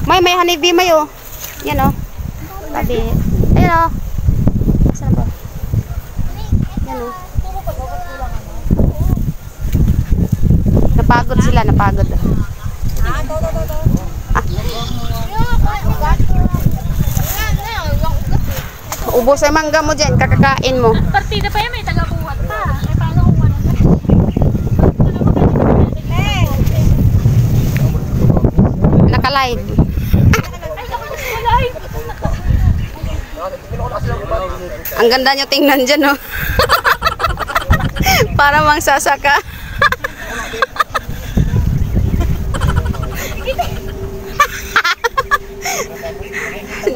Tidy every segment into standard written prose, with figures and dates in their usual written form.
May honeybee may oh. Yan oh. Tabi. Ayan oh. Saan ba? Yan oh. Napagod sila, napagod. Ubos ay mangga mo dyan, kakakain mo. Partida pa yan, may taga-buhat pa. Eh, paano kung ano na? Naka-live. Ang ganda nyo tingnan dyan, oh. Para mangsasaka.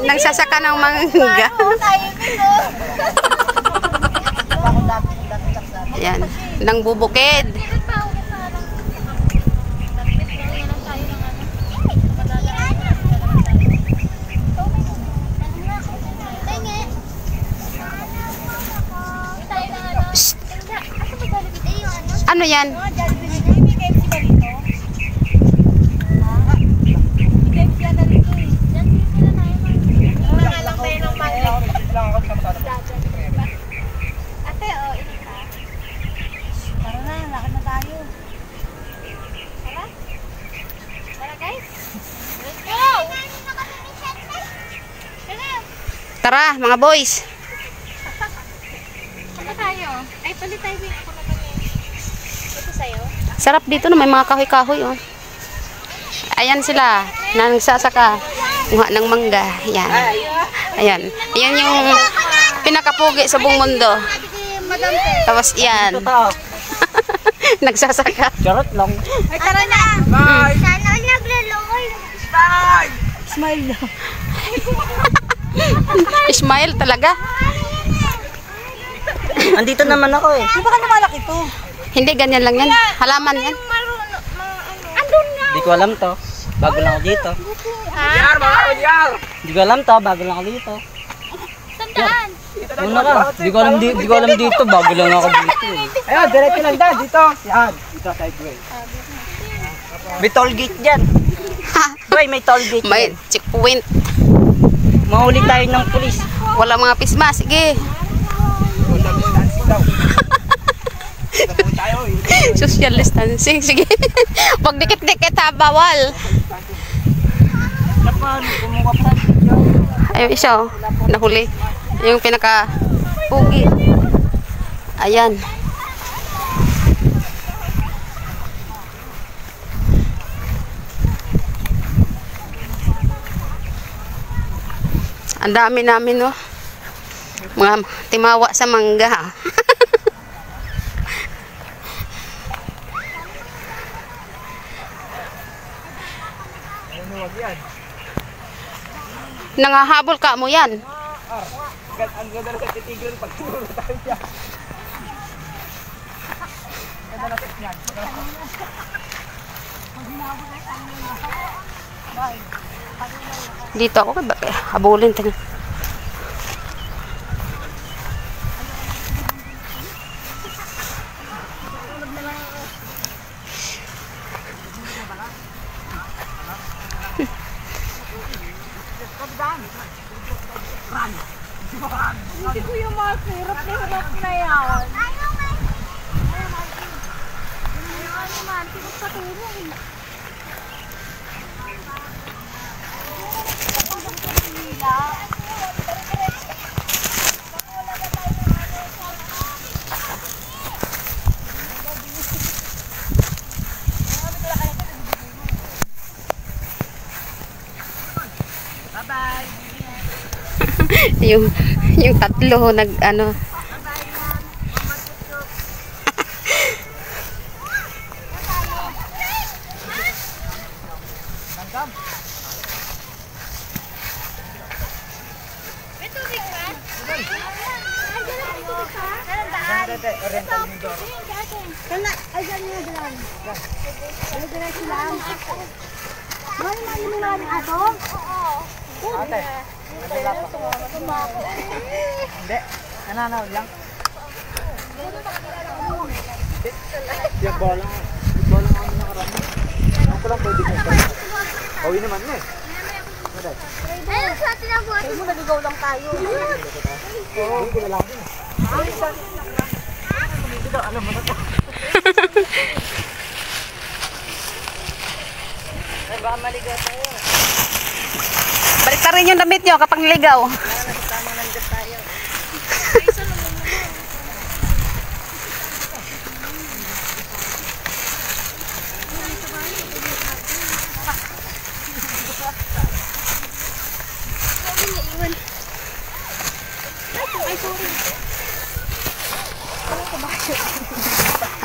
Nagsasaka ng mangga. Ayan, nang bubukid. Shh. Ano yan? Ate, oh, ini ka. Tara na, lakad na tayo. Tara? Tara guys? Let's go! Tara, mga boys. Saka tayo. Ay, palit tayo. Ako na pala. Ito sa'yo. Sarap dito na may mga kahoy-kahoy, oh. Ayan sila, nagsasaka ng mangga. Ayan. Ayan. Ayan yung pinakapugi sa buong mundo. Tapos yan. Nagsasaka. Charot lang. Ay, tara na! Bye! Sana naglulukoy. Bye! Smile na. Ismail talaga. Andito naman ako eh. Di ba ka namalaki to? Hindi, ganyan lang yan. Halaman yan. Andun nga. Hindi ko alam to. Bago lang ako dito. Ha? Hindi ko alam to. Bago lang ako dito. Sandaan. Una ka. Hindi ko alam dito. Bago lang ako dito eh. Ayun, diretso lang dyan. Dito. Yan. Dito, sideway. May toll gate dyan. Boy, may toll gate May dyan. checkpoint. Mahuli tayo ng pulis. Wala mga pisma. Sige. Social distancing. Sige. Pag dikit-dikit ha, bawal. Ayun, isa oh. Nahuli. Yung pinaka-pugi. Ayan. Ang dami namin, oh. Mga timawa sa mangga. Nangahabol ka mo yan. Ang ganda na sa titigil pag siguro tayo dyan. Ganda na sa yan. Dito ako kaya habulin tayo. Hindi ko yung mga hirap na yan. Ayaw naman, pinagpatulong. yung tatlo nag ano. Hindi. Nananawag lang. Yung bola. Yung bola nga nakarami. Bawi naman na eh. Ayun sa atin ang buhat. Ay mo, naligaw lang tayo. Oo, kinalaki na. Alam mo na to. Ay, baka maligaw tayo. Balik na rin yung damit nyo kapag niligaw. Tamang nandiyan tayo.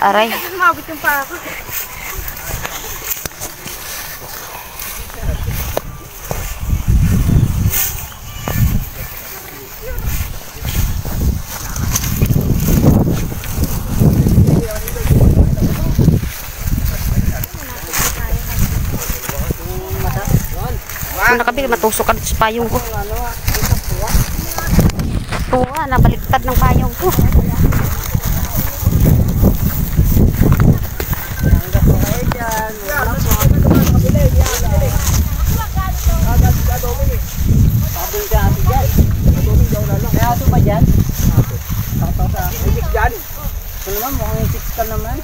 Aray. Sumabit yung pa ako. Kung nakabili, matusok ka dito sa payong ko. Tuwa, nabaliktad ng payong ko. Sabong ka ate dyan. May aso ba dyan? Ibig dyan. Ito naman, mukhang 6 ka naman.